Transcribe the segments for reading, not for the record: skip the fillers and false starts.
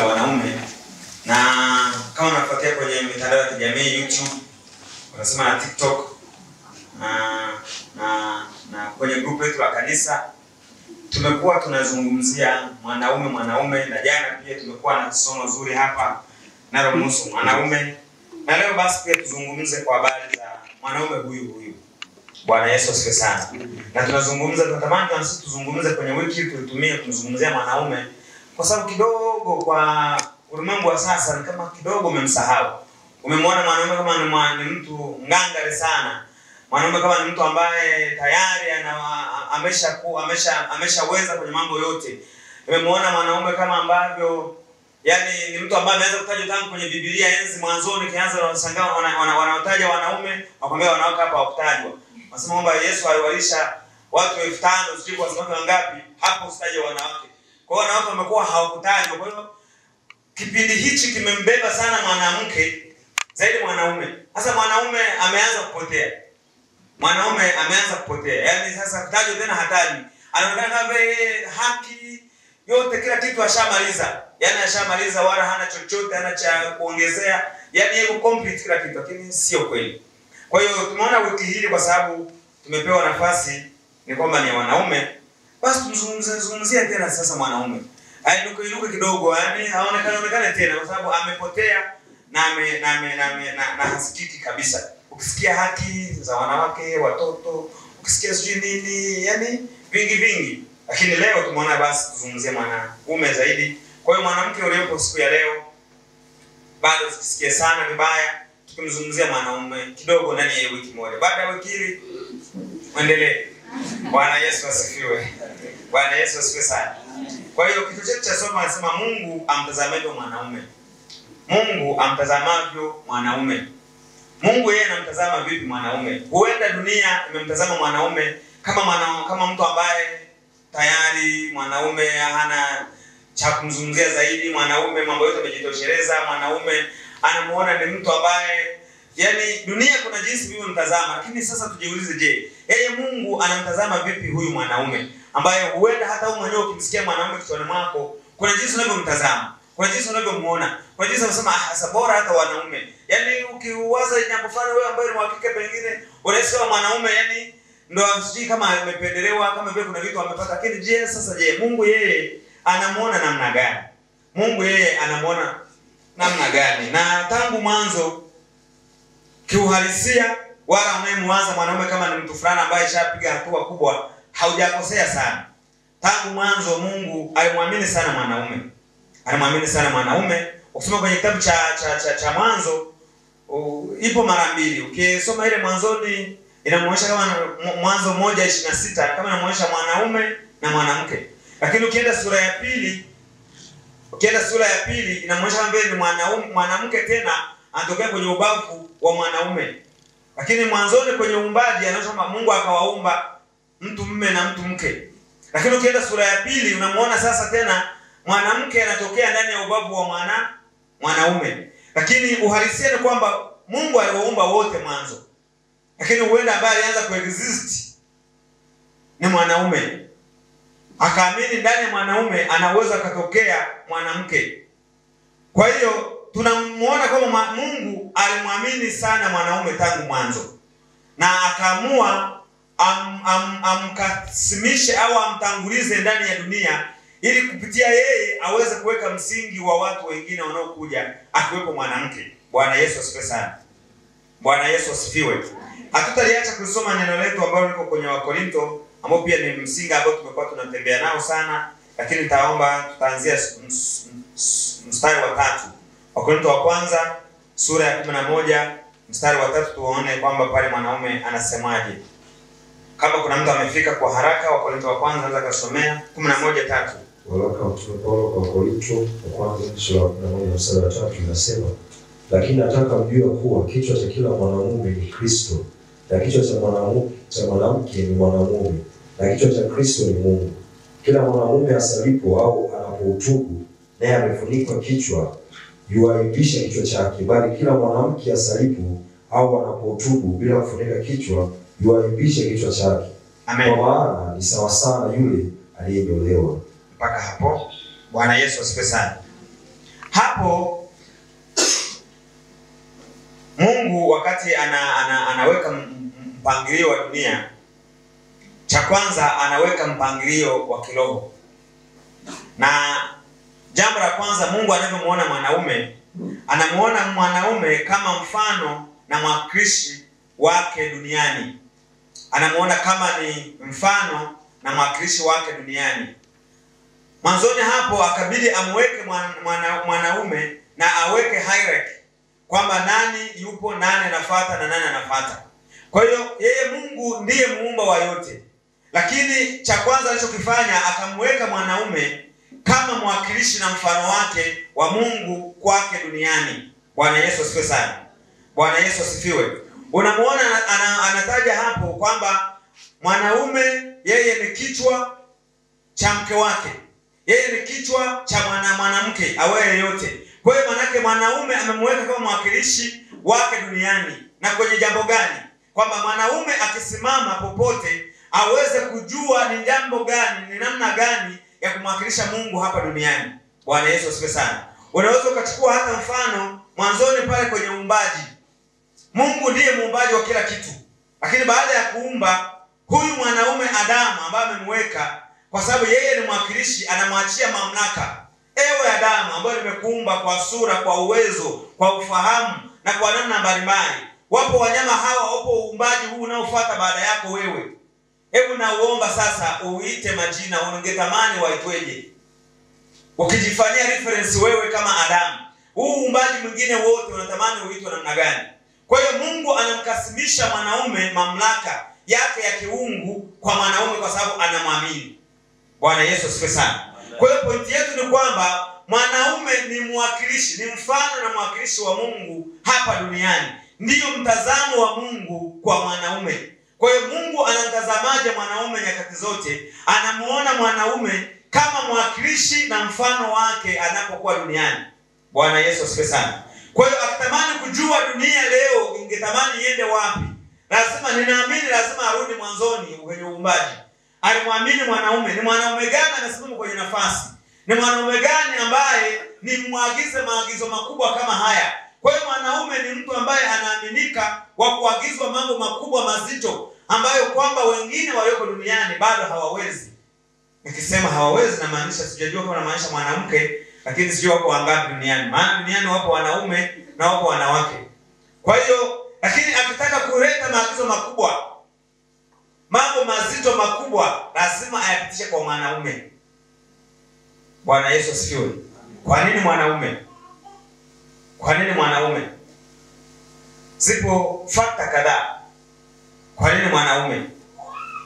wanaume, na kama unafuatia kwenye mitandao ya kijamii YouTube, unasema na TikTok na kwenye group letu la kanisa tumekuwa tunazungumzia mwanaume, na jana pia tumekuwa na somo zuri hapa linalohusu mwanaume, na leo basi pia tuzungumze kwa habari za mwanaume huyu. Bwana Yesu asifiwe sana. Na tunatamani tuzungumze kwenye wiki tulitumie kumzungumzia mwanaume, kwa sababu kidogo kwa ulimwengu wa sasa ni kama kidogo umemsahau. Umemwona mwanaume kama ni mtu ngangari sana. Mwanaume kama ni mtu ambaye tayari ameshaweza kwenye mambo yote. Umemwona mwanaume kama ambavyo ni mtu ambaye anaweza kutajwa tangu kwenye Biblia enzi mwanzoni, kianza wanaotaja wanaume, wakwambia wanawake hapa hawakutajwa. Wanasema kwamba Yesu aliwalisha watu 5,000 sijui kwa sababu wangapi, hapo usitaje wanawake. Kwa hiyo wanawake wamekuwa hawakutajwa. Kwa hiyo kipindi hichi kimembeba sana mwanamke zaidi mwanaume. Sasa mwanaume ameanza kupotea. Yaani sasa kutajwa tena hatari. Anaonekana kama haki yote, kila kitu ashamaliza. Yaani ashamaliza, wala hana chochote, hana cha kuongezea. Yaani yeye complete kila kitu, lakini sio kweli. Kwa hiyo tumeona wiki hili, kwa sababu tumepewa nafasi ni kwamba ni wanaume, basi tumzungumzie tena sasa mwanaume. Ainuke kidogo, yaani aonekane tena, kwa sababu amepotea na hasikiki kabisa. Ukisikia haki za wanawake, watoto, ukisikia sijui nini, yaani vingi. Lakini leo tumeona basi tuzungumzie mwanaume zaidi. Kwa hiyo mwanamke uliyepo siku ya leo, bado usisikie sana vibaya tukimzungumzia mwanaume kidogo ndani ya wiki moja. Baada ya wiki hili muendelee. Bwana Yesu asifiwe. Bwana Yesu asifiwe sana. Kwa hiyo kitu chetu cha somo anasema Mungu amtazamavyo mwanaume. Mungu amtazamavyo mwanaume. Mungu yeye anamtazama vipi mwanaume? Huenda dunia imemtazama mwanaume kama mtu ambaye tayari mwanaume hana cha kumzungumzia zaidi. Mwanaume mambo yote amejitosheleza. Mwanaume anamuona ni mtu ambaye dunia kuna jinsi vile mtazama. Lakini sasa tujiulize, je, yeye Mungu anamtazama vipi huyu mwanaume ambaye huenda hata wewe mwenyewe ukimsikia mwanaume kichwani mwako kuna jinsi unavyomtazama, kuna jinsi unavyomuona, kuna jinsi unasema sasa bora hata wanaume. Ukiwaza jambo fulani wewe ambaye ni hakika, pengine unasema mwanaume ndo asiji kama amependelewa, kama vile kuna vitu amepata. Lakini je, Mungu yeye anamuona namna gani? Mungu yeye anamuona namna gani? Na tangu mwanzo kiuhalisia, wala unayemwanza mwanaume kama ni mtu fulani ambaye shapiga hatua kubwa, haujakosea sana. Tangu mwanzo Mungu alimwamini sana mwanaume. Alimwamini sana mwanaume. Ukisoma kwenye kitabu cha Mwanzo, ipo mara mbili. Ukisoma ile mwanzoni inamuonyesha kama Mwanzo 1:26 kama inamuonyesha mwanaume na mwanamke. Lakini ukienda sura ya pili inamuonyesha kama vile ni mwanamke tena anatokea kwenye ubavu wa mwanaume. Lakini mwanzoni kwenye uumbaji anaonyesha kwamba Mungu akawaumba mtu mume na mtu mke. Lakini ukienda sura ya pili unamuona sasa tena mwanamke anatokea ndani ya ubavu wa mwanaume. Lakini uhalisia ni kwamba Mungu aliwaumba wote mwanzo. Lakini huenda ambaye alianza kuexist ni mwanaume. Akaamini ndani ya mwanaume anaweza katokea mwanamke. Kwa hiyo tunamuona kama Mungu alimwamini sana mwanaume tangu mwanzo, na akaamua amkasimishe au amtangulize ndani ya dunia, ili kupitia yeye aweze kuweka msingi wa watu wengine wanaokuja, akiwepo mwanamke. Bwana Yesu asifiwe sana. Bwana Yesu asifiwe. Hatutaliacha kusoma neno letu ambalo liko kwenye Wakorinto, ambao pia ni msingi ambao tumekuwa tunatembea nao sana, lakini nitaomba tutaanzia mstari wa 3. Wakorinto wa kwanza sura ya 11 mstari wa 3, tuone kwamba pale mwanaume anasemaje. Kama kuna mtu amefika kwa haraka, Wakorinto wa kwanza anaweza kusomea 11:3. Waraka wa Mtume Paulo kwa Wakorinto wa kwanza sura ya 11 mstari wa 3 inasema, lakini nataka mjue kuwa kichwa cha kila mwanamume ni Kristo, na kichwa cha mwanamke ni mwanamume, na kichwa cha Kristo ni Mungu. Kila mwanamume asalipo au anapohutubu, naye amefunikwa kichwa, yuaibisha kichwa chake, bali kila mwanamke asalipo au anapohutubu bila kufunika kichwa, yuaibisha kichwa chake. Amen. Kwa maana ni sawa sana yule aliyenyolewa. Mpaka hapo. Bwana Yesu asifiwe sana. Hapo Mungu wakati anaweka mpangilio wa dunia, cha kwanza anaweka mpangilio wa kiroho. Na jambo la kwanza, Mungu anapomuona mwanaume, anamuona mwanaume kama mfano na mwakilishi wake duniani. Anamuona kama ni mfano na mwakilishi wake duniani. Mwanzoni hapo akabidi amweke mwanaume na aweke hierarchy, kwamba nani yupo, nani anafuata na nani anafuata. Kwa hiyo yeye Mungu ndiye muumba wa yote. Lakini cha kwanza alichokifanya, akamweka mwanaume kama mwakilishi na mfano wake wa Mungu kwake duniani. Bwana Yesu asifiwe sana. Bwana Yesu asifiwe. Unamuona anataja hapo kwamba mwanaume yeye ni kichwa cha mke wake. Yeye ni kichwa cha mwanamke awaye yote. Kwa hiyo manake mwanaume amemweka kama mwakilishi wake duniani. Na kwenye jambo gani? Kwamba mwanaume akisimama popote aweze kujua ni jambo gani, ni namna gani ya kumwakilisha Mungu hapa duniani. Bwana Yesu asifiwe sana. Unaweza ukachukua hata mfano mwanzoni pale kwenye uumbaji. Mungu ndiye muumbaji wa kila kitu. Lakini baada ya kuumba huyu mwanaume Adamu ambaye amemweka, kwa sababu yeye ni mwakilishi, anamwachia mamlaka. Ewe Adamu ambaye nimekuumba kwa sura, kwa uwezo, kwa ufahamu na kwa namna mbalimbali. Wapo wanyama hawa, wapo uumbaji huu unaofuata baada yako wewe. Hebu nauomba sasa uite majina, ungetamani waitweje? Ukijifanyia reference wewe kama Adamu, huu uumbaji mwingine wote unatamani uitwe namna gani? Kwa hiyo Mungu anamkasimisha mwanaume mamlaka yake ya kiungu kwa mwanaume kwa sababu anamwamini. Bwana Yesu asifiwe sana. Kwa hiyo pointi yetu ni kwamba mwanaume ni mwakilishi, ni mfano na mwakilishi wa Mungu hapa duniani. Ndiyo mtazamo wa Mungu kwa mwanaume. Kwa hiyo Mungu anamtazamaje mwanaume nyakati zote? Anamuona mwanaume kama mwakilishi na mfano wake anapokuwa duniani. Bwana Yesu asifiwe sana. Kwa hiyo akitamani kujua dunia leo ingetamani iende wapi, ninaamini lazima arudi mwanzoni kwenye uumbaji. Alimwamini mwanaume. Ni mwanaume gani anasimama kwenye nafasi? Ni mwanaume gani ambaye ni muagize maagizo makubwa kama haya? Kwa hiyo mwanaume ni mtu ambaye anaaminika wa kuagizwa mambo makubwa mazito ambayo kwamba wengine walioko duniani bado hawawezi. Nikisema hawawezi na maanisha sijajua kama namaanisha mwanamke, lakini sijui wako wangapi duniani. Maana duniani wapo wanaume na wapo wanawake. Kwa hiyo lakini akitaka kuleta maagizo makubwa, mambo mazito makubwa, lazima ayapitishe kwa mwanaume. Bwana Yesu asifiwe. Kwa nini mwanaume? Kwa nini mwanaume? Zipo fakta kadhaa. Kwa nini mwanaume?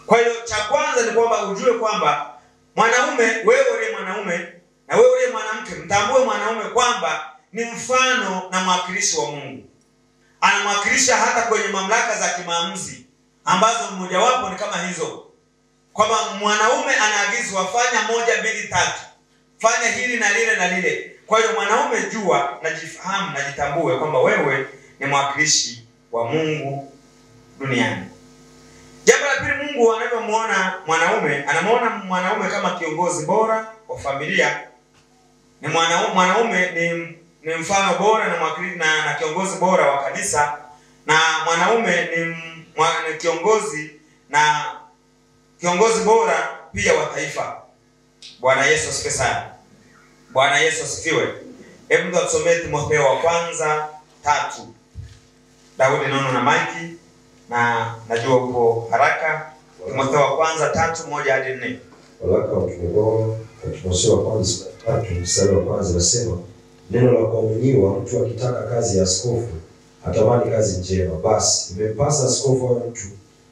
Kwa hiyo cha kwanza ni kwamba ujue kwamba mwanaume, wewe ule mwanaume na wewe ule mwanamke, mtambue mwanaume kwamba ni mfano na mwakilishi wa Mungu. Anamwakilisha hata kwenye mamlaka za kimaamuzi ambazo mmoja wapo ni kama hizo. Kwamba mwanaume anaagizwa fanya 1, 2, 3. Fanya hili na lile na lile. Kwa hiyo mwanaume jua na jifahamu na jitambue kwamba wewe ni mwakilishi wa Mungu duniani. Jambo la pili, Mungu anapomuona mwanaume, anamuona mwanaume kama kiongozi bora wa familia. Ni mwanaume ni mfano bora na mwakilishi na kiongozi bora wa kanisa, na mwanaume ni kiongozi bora pia wa taifa. Bwana Yesu asifiwe sana. Bwana Yesu asifiwe. Hebu tusomee Timotheo wa kwanza 3. Daudi nono na Mike na najua uko haraka. Timotheo wa kwanza 3:1 hadi 4. Waraka wa Timotheo wa kwanza 3 mstari wa kwanza nasema, neno la kuaminiwa, mtu akitaka kazi ya askofu atamani kazi njema, basi imempasa askofu wa mtu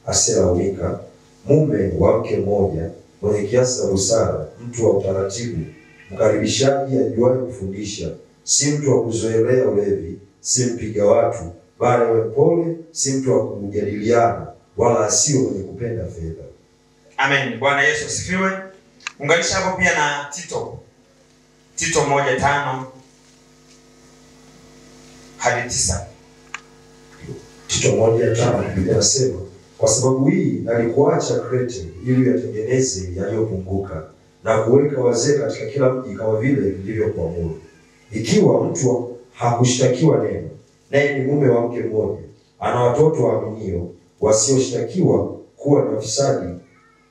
asiyelaumika, mume wa mke mmoja, mwenye kiasi na busara, mtu wa utaratibu, mkaribishaji, ajuaye kufundisha, si mtu wa kuzoelea ulevi, si mpiga watu, bali awe mpole, si mtu wa kujadiliana, wala asiwe mwenye kupenda fedha. Amen. Bwana Yesu asifiwe. Unganisha hapo pia na Tito 1:5 hadi 9. Tito 1:5 Biblia inasema, kwa sababu hii alikuacha Krete ili yatengeneze yaliyopunguka na kuweka wazee katika kila mji kama vile nilivyokuamuru. Ikiwa mtu hakushtakiwa neno, naye ni mume wa mke mmoja, ana watoto waaminio, wasioshtakiwa kuwa na fisadi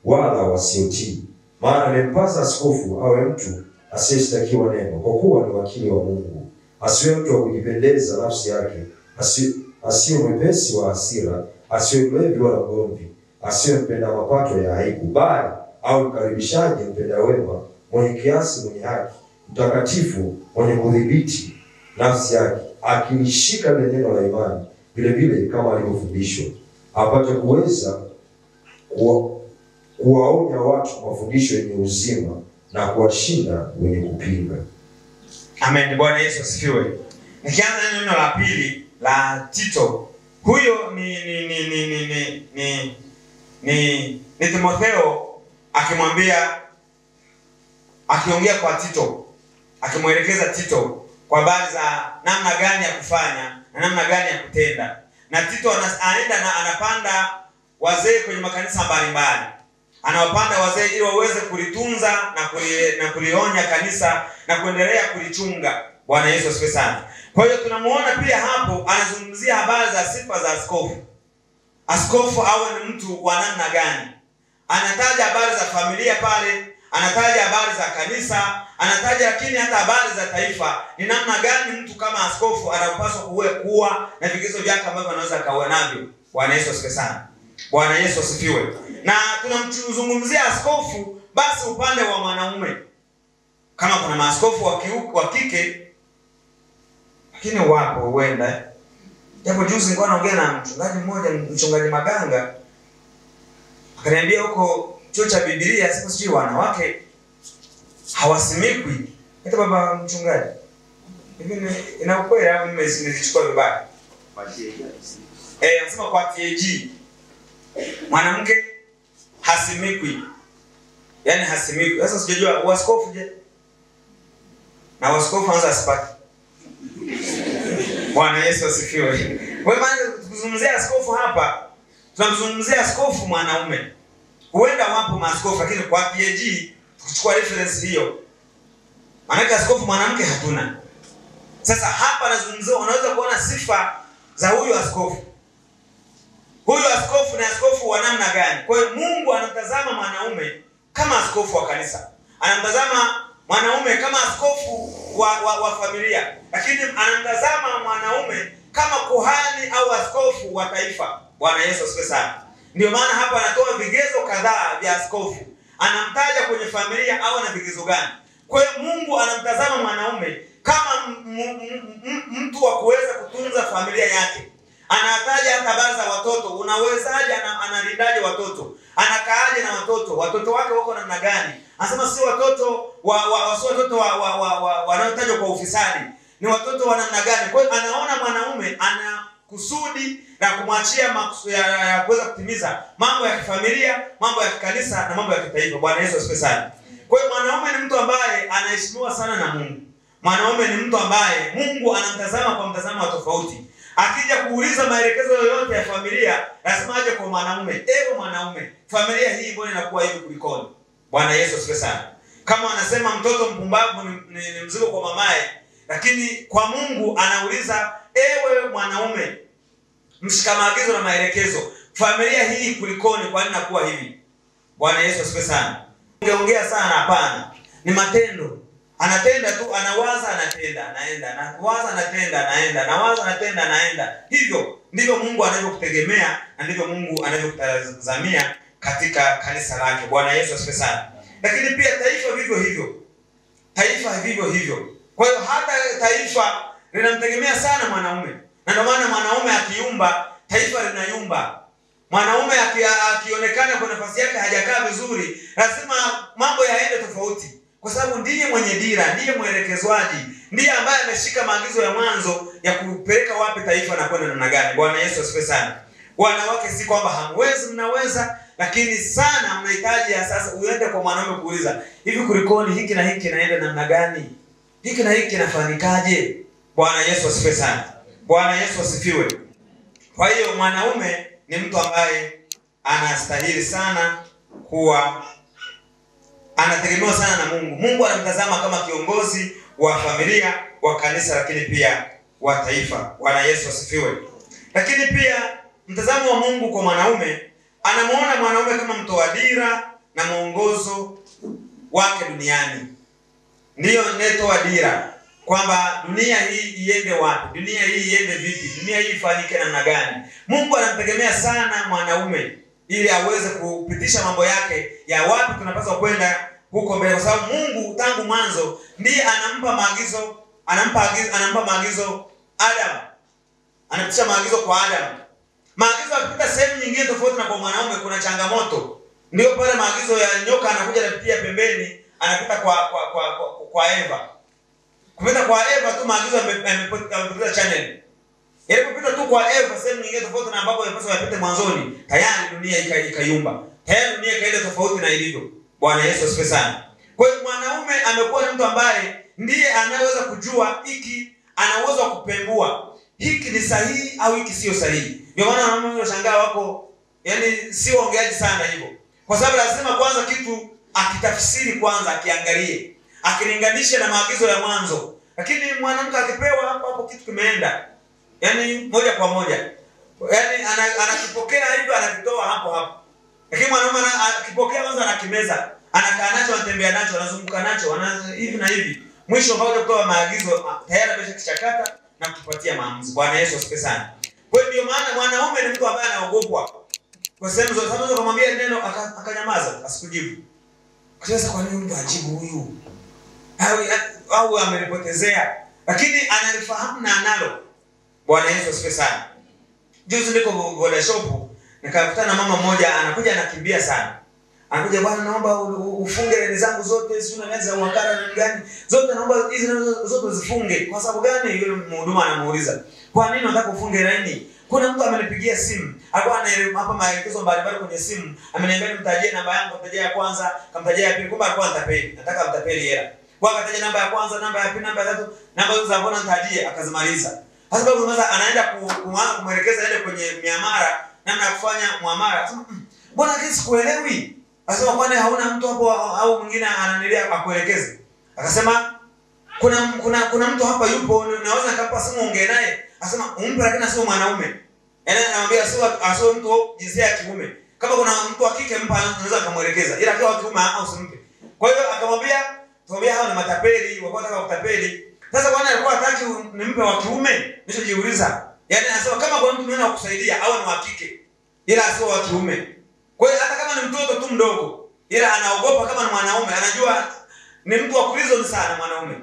wala wasiotii. Maana imempasa askofu awe mtu asiyeshtakiwa neno, kwa kuwa ni wakili wa Mungu. Asiwe mtu wa kujipendeza nafsi yake, asiwe mwepesi wa hasira, asiwe mlevi wala mgomvi, asiwe mpenda mapato ya aibu, bali awe mkaribishaji, mpenda wema, mwenye kiasi, mwenye haki, mtakatifu, mwenye kudhibiti nafsi yake, akilishika lile neno la imani vile vile kama alivyofundishwa, apate kuweza kuwaonya watu mafundisho yenye uzima na kuwashinda wenye kupinga. Amen. Bwana Yesu asifiwe. Nikianza neno la pili la Tito, huyo ni Timotheo akiongea kwa Tito, akimwelekeza Tito kwa habari za namna gani ya kufanya na namna gani ya kutenda. Na Tito anaenda na anapanda wazee kwenye makanisa mbalimbali. Anawapanda wazee ili waweze kulitunza na kulionya kanisa na kuendelea kulichunga. Bwana Yesu asifiwe sana. Kwa hiyo tunamuona pia hapo anazungumzia habari za sifa za askofu. Askofu awe ni mtu wa namna gani? Anataja habari za familia pale, anataja habari za kanisa, anataja lakini hata habari za taifa. Ni namna gani mtu kama askofu anapaswa kuwa na vigezo vyake ambavyo anaweza kawa navyo. Bwana Yesu asifiwe sana. Bwana Yesu asifiwe. Na tunamzungumzia askofu basi upande wa mwanaume. Kama kuna maaskofu wa kike, lakini wapo huenda. Japo juzi nilikuwa naongea na mchungaji mmoja, mchungaji Maganga, akaniambia huko chuo cha Biblia sasa sijui wanawake hawasimikwi. Hata baba mchungaji, hivi ina ukweli au nimechukua vibaya? Anasema kwa TAG mwanamke hasimikwi. Yaani hasimikwi. Sasa sijajua waskofu je? Na waskofu anza asipati. Bwana Yesu asifiwe. Kwa maana tukizungumzia askofu hapa, tunamzungumzia askofu mwanaume. Huenda wapo maaskofu lakini kwa TAG tukichukua reference hiyo, maana askofu mwanamke hatuna. Sasa hapa nazungumzia, unaweza kuona sifa za huyu askofu. Huyu askofu ni askofu wa namna gani? Kwa hiyo Mungu anamtazama mwanaume kama askofu wa kanisa. Anamtazama mwanaume kama askofu wa familia. Lakini anamtazama mwanaume kama kuhani au askofu wa taifa. Bwana Yesu asifiwe sana. Ndio maana hapa anatoa vigezo kadhaa vya askofu. Anamtaja kwenye familia au na vigezo gani. Kwa hiyo Mungu anamtazama mwanaume kama mtu wa kuweza kutunza familia yake. Anataja hata habari za watoto. Unawezaje, analindaje watoto? Anakaaje na watoto? Watoto wake wako namna gani? Anasema si watoto wanaotajwa kwa ufisadi. Ni watoto wa namna gani? Kwa hiyo anaona mwanaume ana kusudi na kumwachia ya kuweza kutimiza mambo ya kifamilia, mambo ya kanisa na mambo ya kitaifa. Bwana Yesu asifiwe sana. Kwa hiyo mwanaume ni mtu ambaye anaheshimiwa sana na Mungu. Mwanaume ni mtu ambaye Mungu anamtazama kwa mtazamo wa tofauti. Akija kuuliza maelekezo yoyote ya familia, lazima aje kwa mwanaume. Ewe mwanaume, familia hii mbona inakuwa hivi kulikoni? Bwana Yesu asifiwe sana. Kama anasema mtoto mpumbavu ni mzigo kwa mamaye, lakini kwa Mungu anauliza, ewe mwanaume, mshika maagizo na maelekezo. Familia hii kulikoni, kwa nini inakuwa hivi? Bwana Yesu asifiwe sana. Ungeongea sana, hapana. Ni matendo. Anatenda tu, anawaza, anatenda, anaenda, anawaza, anatenda, anaenda, anawaza, anatenda, anaenda. Hivyo ndivyo Mungu anavyokutegemea na ndivyo Mungu anavyokutazamia katika kanisa lake. Bwana Yesu asifiwe sana. Lakini pia taifa vivyo hivyo. Taifa vivyo hivyo. Kwa hiyo hata taifa linamtegemea sana mwanaume. Na ndio maana mwanaume akiumba, taifa linayumba. Mwanaume akionekana kwa nafasi yake hajakaa vizuri, lazima mambo yaende tofauti. Kwa sababu ndiye mwenye dira, ndiye mwelekezwaji, ndiye ambaye ameshika maagizo ya mwanzo ya kupeleka wapi taifa na kwenda namna gani. Bwana Yesu asifiwe sana. Wanawake si kwamba hamwezi, mnaweza, lakini sana mnahitaji sasa uende kwa mwanaume kuuliza, hivi kulikoni, hiki na hiki naenda namna gani? Hiki na hiki nafanikaje? Bwana Yesu asifiwe sana. Bwana Yesu asifiwe. Kwa hiyo mwanaume ni mtu ambaye anastahili sana kuwa anategemewa sana na Mungu. Mungu anamtazama kama kiongozi wa familia, wa kanisa, lakini pia wa taifa. Bwana Yesu asifiwe. Lakini pia mtazamo wa Mungu kwa mwanaume, anamuona mwanaume kama mtoa dira na mwongozo wake duniani. Ndiyo netoa dira, kwamba dunia hii iende wapi, dunia hii iende vipi, dunia hii ifanyike namna gani. Mungu anamtegemea sana mwanaume ili aweze kupitisha mambo yake ya wapi tunapaswa kwenda huko mbele, kwa sababu Mungu tangu mwanzo ndiye anampa maagizo Adam. Anapitisha maagizo kwa Adam. Maagizo yakipita sehemu nyingine tofauti na kwa mwanaume kuna changamoto. Ndio pale maagizo ya nyoka anakuja anapitia pembeni, anapita kwa Eva. Kupita kwa Eva tu maagizo yamepita channel. Yapopita tu kwa Eva sehemu nyingine tofauti na ambapo yapaswa yapite mwanzoni, tayari dunia ikayumba. Tayari dunia ikaenda tofauti na ilivyo. Bwana Yesu asifiwe sana. Kwa hiyo mwanaume amekuwa ni mtu ambaye ndiye anayeweza kujua hiki, ana uwezo wa kupembua hiki ni sahihi au hiki sio sahihi. Ndio maana wanaume wanashangaa wako, yani si waongeaji sana hivyo. Kwa sababu lazima kwanza kitu akitafsiri kwanza, akiangalie, akilinganisha na maagizo ya mwanzo. Lakini mwanamke akipewa hapo kitu kimeenda. Yani moja kwa moja. Yani anakipokea hivyo, anakitoa hapo. Lakini mwanaume akipokea kwanza anakimeza. Anakaa nacho, anatembea nacho, anazunguka nacho, hivi na hivi. Mwisho baada kutoa maagizo tayari ameshakichakata na kutupatia maamuzi. Bwana Yesu asifiwe sana. Kwa hiyo ndio maana mwanaume ni mtu ambaye anaogopwa. Kwa sehemu zote sababu kumwambia neno akanyamaza, asikujibu. Sasa kwa nini mtu ajibu huyu? Au amelipotezea? Lakini analifahamu na analo. Bwana Yesu asifiwe sana. Juzi niko boda shop, nikakutana na mama mmoja anakuja anakimbia sana. Anakuja, bwana naomba ufunge reli zangu zote, sio unaanza wakara na gani? Zote naomba hizi zote uzifunge. Kwa sababu gani? Yule mhudumu anamuuliza, "Kwa nini unataka ufunge reli?" Kuna mtu amenipigia simu. Alikuwa hapa maelekezo mbalimbali kwenye simu. Ameniambia nimtajie namba yangu, mtajia ya kwanza, kamtajia ya pili. Kumbe alikuwa anatapeli. Nataka mtapeli hela. Kwa akataja namba ya kwanza, namba ya pili, namba ya tatu, namba hizo za mbona nitajie, akazimaliza. Sasa baada kwanza anaenda kumwelekeza aende kwenye miamara, namna ya kufanya muamara. Mbona kesi kuelewi? Akasema kwani hauna mtu hapo au mwingine ananilia akuelekeze? Akasema kuna mtu hapa yupo, naweza nikampa simu ongee naye. Akasema umpe, lakini sio mwanaume. Yaani anamwambia sio mtu jinsia ya kiume. Kama kuna mtu wa kike mpa, anaweza kumuelekeza. Ila kwa kiume au simpe. Kwa hiyo akamwambia, tuambia hao ni matapeli, wako wanataka kutapeli. Sasa bwana alikuwa hataki nimpe wa kiume. Nilichojiuliza. Yaani anasema kama kuna mtu mwingine wa kusaidia au ni wa kike, ila sio wa kiume. Kwa hiyo hata kama ni mtoto tu mdogo, ila anaogopa kama ni mwanaume, anajua ni mtu wa kulizo sana mwanaume.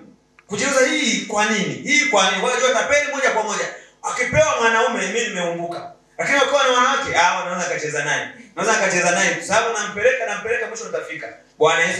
Kujiuliza hii kwa nini? Hii kwa nini? Kwa hiyo tapeli moja kwa moja. Akipewa mwanaume mimi nimeumbuka. Lakini kwa wanawake, wanaweza kacheza naye. Naweza kacheza naye kwa sababu nampeleka mwisho nitafika. Bwana Yesu